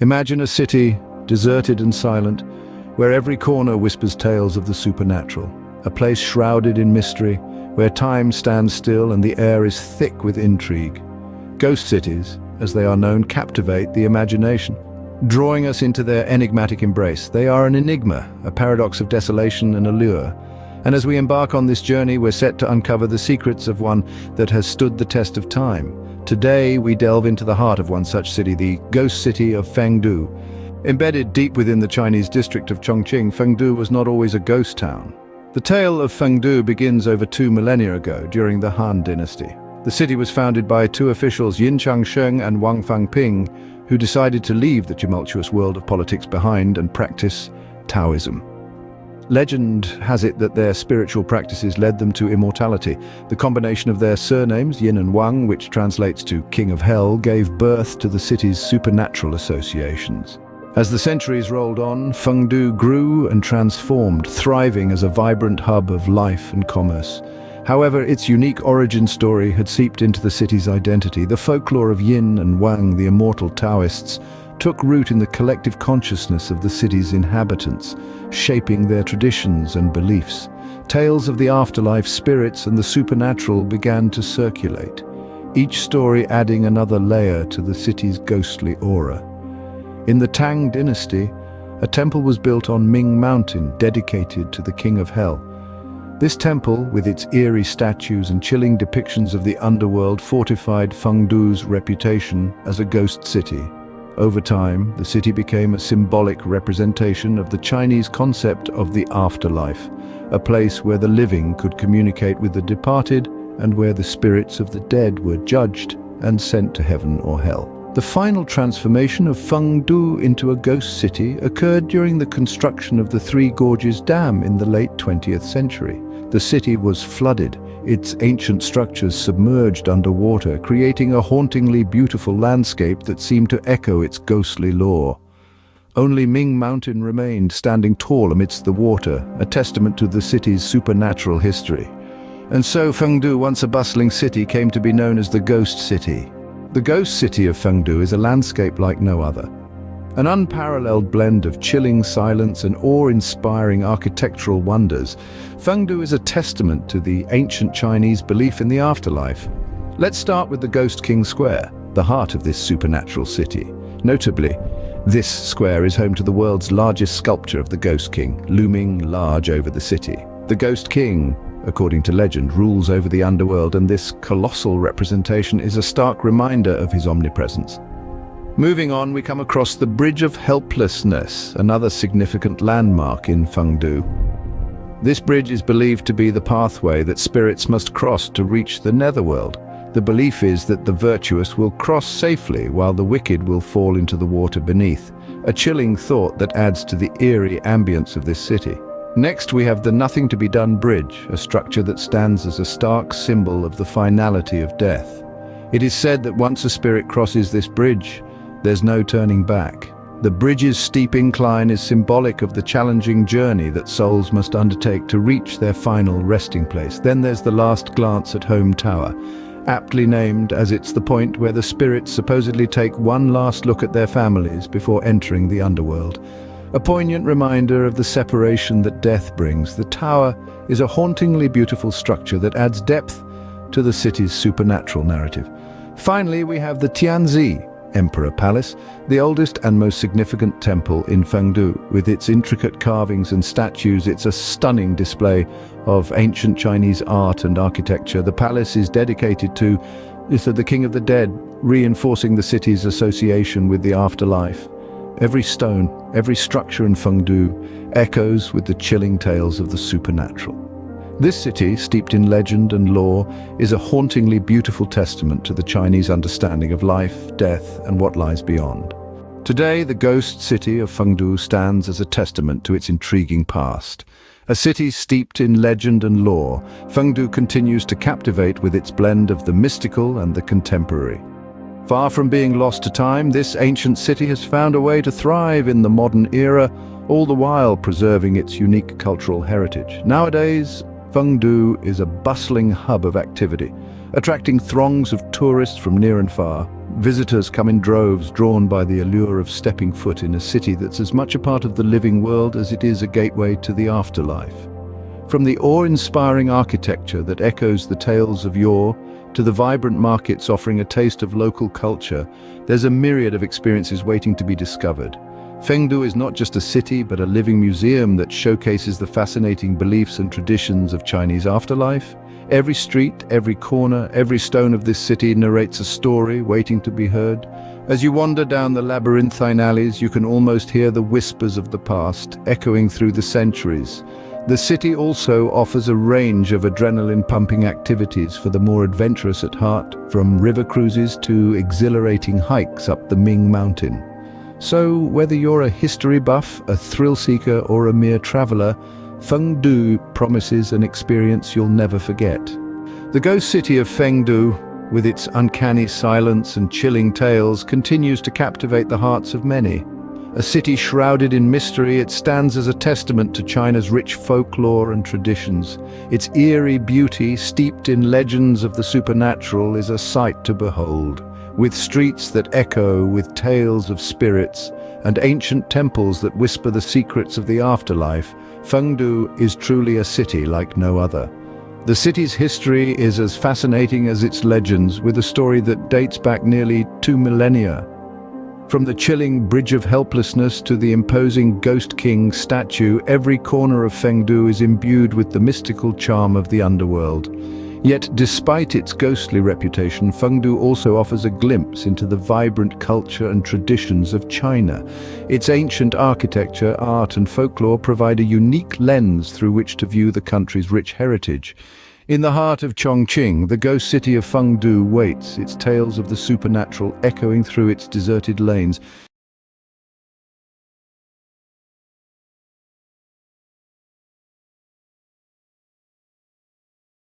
Imagine a city, deserted and silent, where every corner whispers tales of the supernatural. A place shrouded in mystery, where time stands still and the air is thick with intrigue. Ghost cities, as they are known, captivate the imagination, drawing us into their enigmatic embrace. They are an enigma, a paradox of desolation and allure. And as we embark on this journey, we're set to uncover the secrets of one that has stood the test of time. Today, we delve into the heart of one such city, the Ghost City of Fengdu. Embedded deep within the Chinese district of Chongqing, Fengdu was not always a ghost town. The tale of Fengdu begins over 2 millennia ago, during the Han Dynasty. The city was founded by two officials, Yin Changsheng and Wang Fangping, who decided to leave the tumultuous world of politics behind and practice Taoism. Legend has it that their spiritual practices led them to immortality. The combination of their surnames, Yin and Wang, which translates to King of Hell, gave birth to the city's supernatural associations. As the centuries rolled on, Fengdu grew and transformed, thriving as a vibrant hub of life and commerce. However, its unique origin story had seeped into the city's identity. The folklore of Yin and Wang, the immortal Taoists, took root in the collective consciousness of the city's inhabitants, shaping their traditions and beliefs. Tales of the afterlife, spirits, and the supernatural began to circulate, each story adding another layer to the city's ghostly aura. In the Tang Dynasty, a temple was built on Ming Mountain dedicated to the King of Hell. This temple, with its eerie statues and chilling depictions of the underworld, fortified Fengdu's reputation as a ghost city. Over time, the city became a symbolic representation of the Chinese concept of the afterlife, a place where the living could communicate with the departed and where the spirits of the dead were judged and sent to heaven or hell. The final transformation of Fengdu into a ghost city occurred during the construction of the Three Gorges Dam in the late 20th century. The city was flooded, its ancient structures submerged underwater, creating a hauntingly beautiful landscape that seemed to echo its ghostly lore. Only Ming Mountain remained, standing tall amidst the water, a testament to the city's supernatural history. And so Fengdu, once a bustling city, came to be known as the Ghost City. The Ghost City of Fengdu is a landscape like no other. An unparalleled blend of chilling silence and awe-inspiring architectural wonders, Fengdu is a testament to the ancient Chinese belief in the afterlife. Let's start with the Ghost King Square, the heart of this supernatural city. Notably, this square is home to the world's largest sculpture of the Ghost King, looming large over the city. The Ghost King, according to legend, rules over the underworld, and this colossal representation is a stark reminder of his omnipresence. Moving on, we come across the Bridge of Helplessness, another significant landmark in Fengdu. This bridge is believed to be the pathway that spirits must cross to reach the netherworld. The belief is that the virtuous will cross safely while the wicked will fall into the water beneath, a chilling thought that adds to the eerie ambience of this city. Next, we have the Nothing to be Done Bridge, a structure that stands as a stark symbol of the finality of death. It is said that once a spirit crosses this bridge, there's no turning back. The bridge's steep incline is symbolic of the challenging journey that souls must undertake to reach their final resting place. Then there's the Last Glance at Home Tower, aptly named as it's the point where the spirits supposedly take one last look at their families before entering the underworld. A poignant reminder of the separation that death brings, the tower is a hauntingly beautiful structure that adds depth to the city's supernatural narrative. Finally, we have the Tianzi Emperor Palace, the oldest and most significant temple in Fengdu. With its intricate carvings and statues, it's a stunning display of ancient Chinese art and architecture. The palace is dedicated to the King of the Dead, reinforcing the city's association with the afterlife. Every stone, every structure in Fengdu echoes with the chilling tales of the supernatural. This city, steeped in legend and lore, is a hauntingly beautiful testament to the Chinese understanding of life, death, and what lies beyond. Today, the Ghost City of Fengdu stands as a testament to its intriguing past. A city steeped in legend and lore, Fengdu continues to captivate with its blend of the mystical and the contemporary. Far from being lost to time, this ancient city has found a way to thrive in the modern era, all the while preserving its unique cultural heritage. Nowadays, Fengdu is a bustling hub of activity, attracting throngs of tourists from near and far. Visitors come in droves, drawn by the allure of stepping foot in a city that's as much a part of the living world as it is a gateway to the afterlife. From the awe-inspiring architecture that echoes the tales of yore, to the vibrant markets offering a taste of local culture, there's a myriad of experiences waiting to be discovered. Fengdu is not just a city, but a living museum that showcases the fascinating beliefs and traditions of Chinese afterlife. Every street, every corner, every stone of this city narrates a story waiting to be heard. As you wander down the labyrinthine alleys, you can almost hear the whispers of the past, echoing through the centuries. The city also offers a range of adrenaline-pumping activities for the more adventurous at heart, from river cruises to exhilarating hikes up the Ming Mountain. So, whether you're a history buff, a thrill-seeker, or a mere traveler, Fengdu promises an experience you'll never forget. The Ghost City of Fengdu, with its uncanny silence and chilling tales, continues to captivate the hearts of many. A city shrouded in mystery, it stands as a testament to China's rich folklore and traditions. Its eerie beauty, steeped in legends of the supernatural, is a sight to behold. With streets that echo with tales of spirits and ancient temples that whisper the secrets of the afterlife, Fengdu is truly a city like no other. The city's history is as fascinating as its legends, with a story that dates back nearly 2 millennia. From the chilling Bridge of Helplessness to the imposing Ghost King statue, every corner of Fengdu is imbued with the mystical charm of the underworld. Yet, despite its ghostly reputation, Fengdu also offers a glimpse into the vibrant culture and traditions of China. Its ancient architecture, art, and folklore provide a unique lens through which to view the country's rich heritage. In the heart of Chongqing, the Ghost City of Fengdu waits, its tales of the supernatural echoing through its deserted lanes.